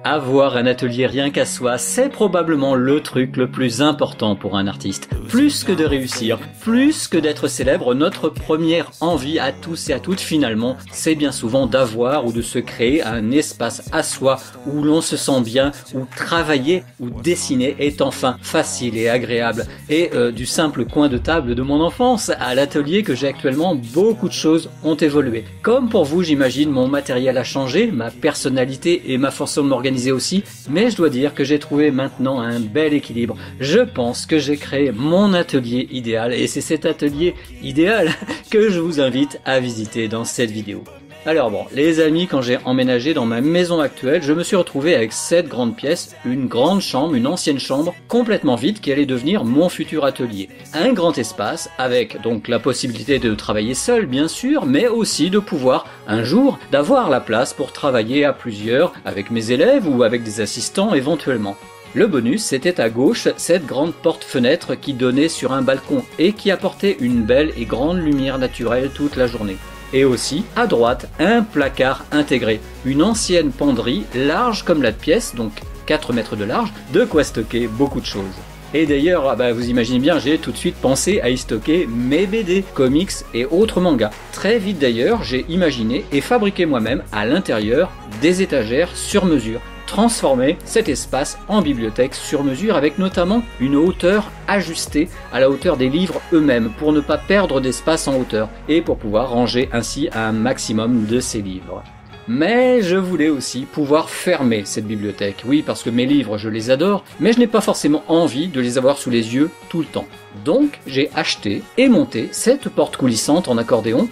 Avoir un atelier rien qu'à soi, c'est probablement le truc le plus important pour un artiste. Plus que de réussir, plus que d'être célèbre, notre première envie à tous et à toutes finalement, c'est bien souvent d'avoir ou de se créer un espace à soi où l'on se sent bien, où travailler ou dessiner est enfin facile et agréable. Et du simple coin de table de mon enfance à l'atelier que j'ai actuellement, beaucoup de choses ont évolué. Comme pour vous, j'imagine, mon matériel a changé, ma personnalité et ma façon de m'organiser aussi, mais je dois dire que j'ai trouvé maintenant un bel équilibre. Je pense que j'ai créé mon atelier idéal et c'est cet atelier idéal que je vous invite à visiter dans cette vidéo. Alors bon, les amis, quand j'ai emménagé dans ma maison actuelle, je me suis retrouvé avec 7 grandes pièces, une grande chambre, une ancienne chambre complètement vide qui allait devenir mon futur atelier. Un grand espace avec donc la possibilité de travailler seul bien sûr, mais aussi de pouvoir un jour d'avoir la place pour travailler à plusieurs avec mes élèves ou avec des assistants éventuellement. Le bonus, c'était à gauche cette grande porte-fenêtre qui donnait sur un balcon et qui apportait une belle et grande lumière naturelle toute la journée. Et aussi, à droite, un placard intégré, une ancienne penderie large comme la pièce, donc 4 mètres de large, de quoi stocker beaucoup de choses. Et d'ailleurs, vous imaginez bien, j'ai tout de suite pensé à y stocker mes BD, comics et autres mangas. Très vite d'ailleurs, j'ai imaginé et fabriqué moi-même à l'intérieur des étagères sur mesure. Transformer cet espace en bibliothèque sur mesure avec notamment une hauteur ajustée à la hauteur des livres eux-mêmes pour ne pas perdre d'espace en hauteur et pour pouvoir ranger ainsi un maximum de ces livres. Mais je voulais aussi pouvoir fermer cette bibliothèque. Oui, parce que mes livres, je les adore, mais je n'ai pas forcément envie de les avoir sous les yeux tout le temps. Donc, j'ai acheté et monté cette porte coulissante en accordéon.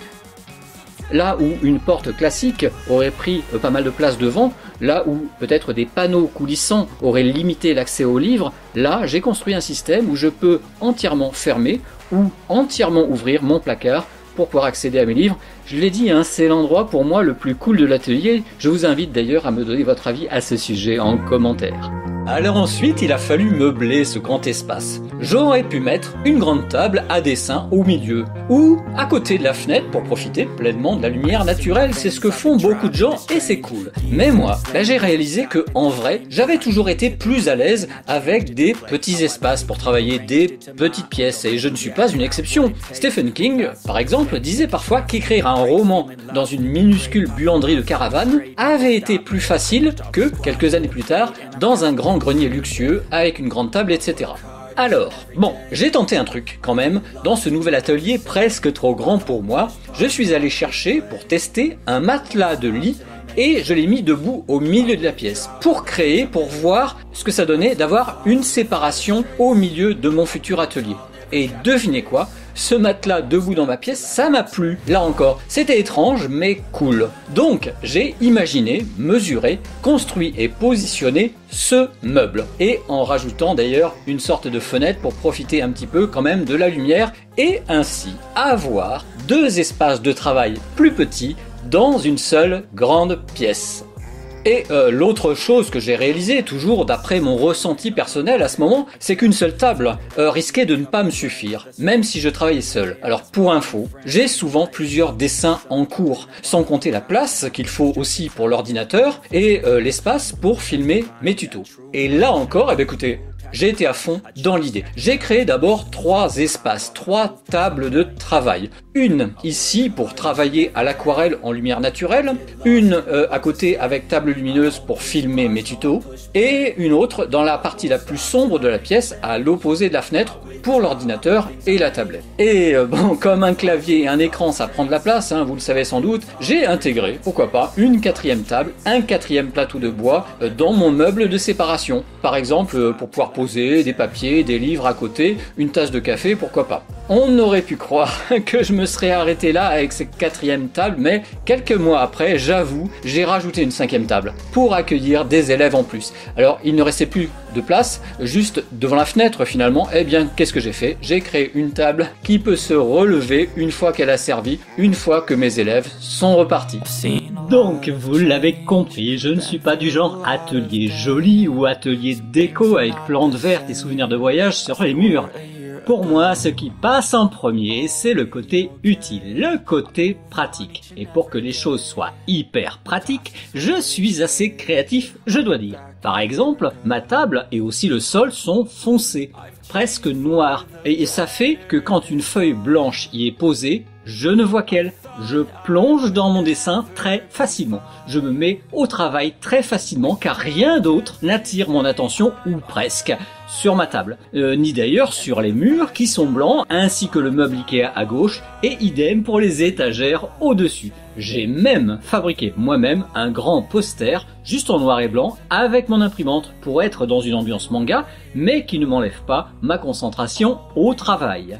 Là où une porte classique aurait pris pas mal de place devant, là où peut-être des panneaux coulissants auraient limité l'accès aux livres, là j'ai construit un système où je peux entièrement fermer ou entièrement ouvrir mon placard pour pouvoir accéder à mes livres. Je l'ai dit, c'est l'endroit pour moi le plus cool de l'atelier. Je vous invite d'ailleurs à me donner votre avis à ce sujet en commentaire. Alors ensuite, il a fallu meubler ce grand espace. J'aurais pu mettre une grande table à dessin au milieu, ou à côté de la fenêtre pour profiter pleinement de la lumière naturelle. C'est ce que font beaucoup de gens et c'est cool. Mais moi, j'ai réalisé que en vrai, j'avais toujours été plus à l'aise avec des petits espaces pour travailler, des petites pièces, et je ne suis pas une exception. Stephen King, par exemple, disait parfois qu'écrire un roman dans une minuscule buanderie de caravane avait été plus facile que, quelques années plus tard, dans un grand grenier luxueux avec une grande table, etc. Alors, bon, j'ai tenté un truc quand même, dans ce nouvel atelier presque trop grand pour moi, je suis allé chercher pour tester un matelas de lit et je l'ai mis debout au milieu de la pièce pour voir ce que ça donnait d'avoir une séparation au milieu de mon futur atelier. Et devinez quoi ? Ce matelas debout dans ma pièce, ça m'a plu. Là encore, c'était étrange mais cool. Donc, j'ai imaginé, mesuré, construit et positionné ce meuble. Et en rajoutant d'ailleurs une sorte de fenêtre pour profiter un petit peu quand même de la lumière et ainsi avoir 2 espaces de travail plus petits dans une seule grande pièce. Et l'autre chose que j'ai réalisée, toujours d'après mon ressenti personnel à ce moment, c'est qu'une seule table risquait de ne pas me suffire, même si je travaillais seul. Alors pour info, j'ai souvent plusieurs dessins en cours, sans compter la place qu'il faut aussi pour l'ordinateur et l'espace pour filmer mes tutos. Et là encore, écoutez, j'ai été à fond dans l'idée. J'ai créé d'abord 3 espaces, 3 tables de travail. Une ici pour travailler à l'aquarelle en lumière naturelle, une à côté avec table lumineuse pour filmer mes tutos, et une autre dans la partie la plus sombre de la pièce à l'opposé de la fenêtre pour l'ordinateur et la tablette. Et bon, comme un clavier et un écran ça prend de la place, vous le savez sans doute, j'ai intégré, pourquoi pas, une 4e table, un 4e plateau de bois dans mon meuble de séparation. Par exemple, pour pouvoir poser des papiers, des livres à côté, une tasse de café, pourquoi pas. On aurait pu croire que je me serais arrêté là avec cette 4e table, mais quelques mois après, j'avoue, j'ai rajouté une 5e table pour accueillir des élèves en plus. Alors, il ne restait plus de place, juste devant la fenêtre finalement. Eh bien, qu'est-ce que j'ai fait? J'ai créé une table qui peut se relever une fois qu'elle a servi, une fois que mes élèves sont repartis. Donc, vous l'avez compris, je ne suis pas du genre atelier joli ou atelier déco avec plantes vertes et souvenirs de voyage sur les murs. Pour moi, ce qui passe en premier, c'est le côté utile, le côté pratique. Et pour que les choses soient hyper pratiques, je suis assez créatif, je dois dire. Par exemple, ma table et aussi le sol sont foncés, presque noirs. Et ça fait que quand une feuille blanche y est posée, je ne vois qu'elle. Je plonge dans mon dessin très facilement. Je me mets au travail très facilement car rien d'autre n'attire mon attention, ou presque, sur ma table. Ni d'ailleurs sur les murs qui sont blancs, ainsi que le meuble Ikea à gauche, et idem pour les étagères au-dessus. J'ai même fabriqué moi-même un grand poster, juste en noir et blanc, avec mon imprimante pour être dans une ambiance manga, mais qui ne m'enlève pas ma concentration au travail.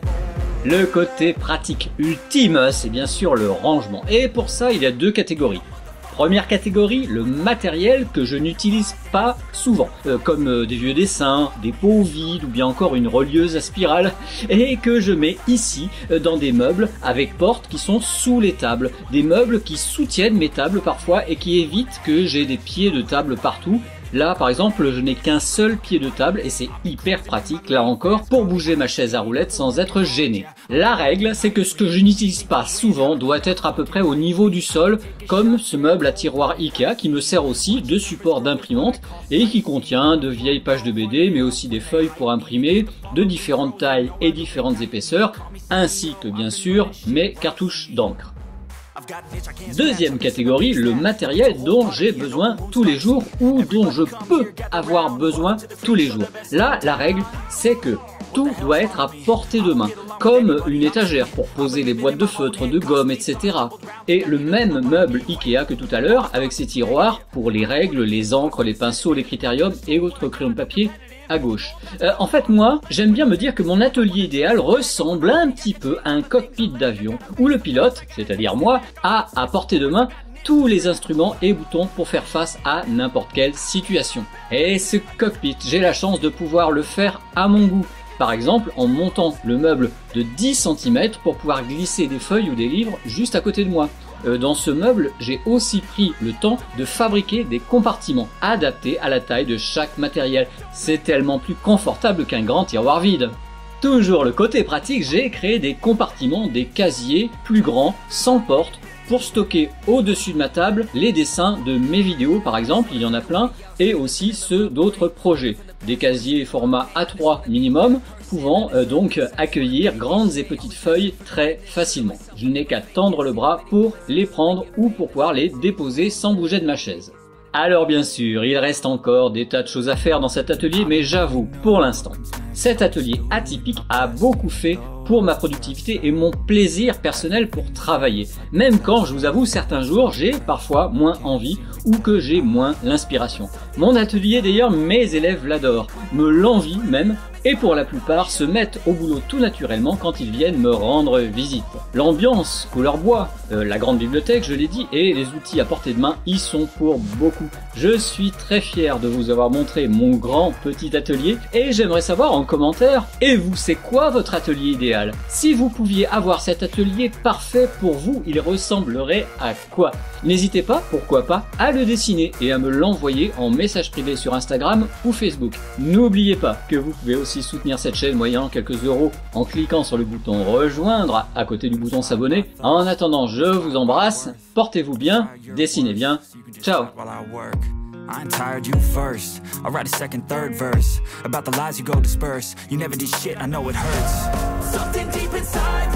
Le côté pratique ultime, c'est bien sûr le rangement. Et pour ça, il y a deux catégories. Première catégorie, le matériel que je n'utilise pas souvent, comme des vieux dessins, des pots vides ou bien encore une relieuse à spirale, et que je mets ici dans des meubles avec portes qui sont sous les tables, des meubles qui soutiennent mes tables parfois et qui évitent que j'ai des pieds de table partout. Là, par exemple, je n'ai qu'un seul pied de table et c'est hyper pratique, là encore, pour bouger ma chaise à roulettes sans être gêné. La règle, c'est que ce que je n'utilise pas souvent doit être à peu près au niveau du sol, comme ce meuble à tiroir Ikea qui me sert aussi de support d'imprimante et qui contient de vieilles pages de BD, mais aussi des feuilles pour imprimer, de différentes tailles et différentes épaisseurs, ainsi que bien sûr mes cartouches d'encre. Deuxième catégorie, le matériel dont j'ai besoin tous les jours ou dont je peux avoir besoin tous les jours. Là, la règle, c'est que tout doit être à portée de main, comme une étagère pour poser les boîtes de feutre, de gomme, etc. Et le même meuble Ikea que tout à l'heure, avec ses tiroirs pour les règles, les encres, les pinceaux, les critériums et autres crayons de papier à gauche. En fait, moi, j'aime bien me dire que mon atelier idéal ressemble un petit peu à un cockpit d'avion, où le pilote, c'est-à-dire moi, a à portée de main tous les instruments et boutons pour faire face à n'importe quelle situation. Et ce cockpit, j'ai la chance de pouvoir le faire à mon goût. Par exemple, en montant le meuble de 10 cm pour pouvoir glisser des feuilles ou des livres juste à côté de moi. Dans ce meuble, j'ai aussi pris le temps de fabriquer des compartiments adaptés à la taille de chaque matériel. C'est tellement plus confortable qu'un grand tiroir vide. Toujours le côté pratique, j'ai créé des compartiments, des casiers plus grands, sans porte, pour stocker au-dessus de ma table les dessins de mes vidéos par exemple, il y en a plein, et aussi ceux d'autres projets. Des casiers format A3 minimum, pouvant donc accueillir grandes et petites feuilles très facilement. Je n'ai qu'à tendre le bras pour les prendre ou pour pouvoir les déposer sans bouger de ma chaise. Alors bien sûr, il reste encore des tas de choses à faire dans cet atelier, mais j'avoue, pour l'instant, cet atelier atypique a beaucoup fait pour ma productivité et mon plaisir personnel pour travailler. Même quand, je vous avoue, certains jours, j'ai parfois moins envie ou que j'ai moins l'inspiration. Mon atelier d'ailleurs, mes élèves l'adorent, me l'envient même, et pour la plupart se mettent au boulot tout naturellement quand ils viennent me rendre visite. L'ambiance, couleur bois, la grande bibliothèque, je l'ai dit, et les outils à portée de main y sont pour beaucoup. Je suis très fier de vous avoir montré mon grand petit atelier et j'aimerais savoir en commentaire, et vous, c'est quoi votre atelier idéal? Si vous pouviez avoir cet atelier parfait pour vous, il ressemblerait à quoi? N'hésitez pas, pourquoi pas, à le dessiner et à me l'envoyer en message privé sur Instagram ou Facebook. N'oubliez pas que vous pouvez aussi soutenir cette chaîne moyennant quelques euros en cliquant sur le bouton rejoindre à côté du bouton s'abonner. En attendant, je vous embrasse, portez-vous bien, dessinez bien, ciao. I ain't tired, you first. I'll write a second, third verse about the lies you go disperse. You never did shit, I know it hurts. Something deep inside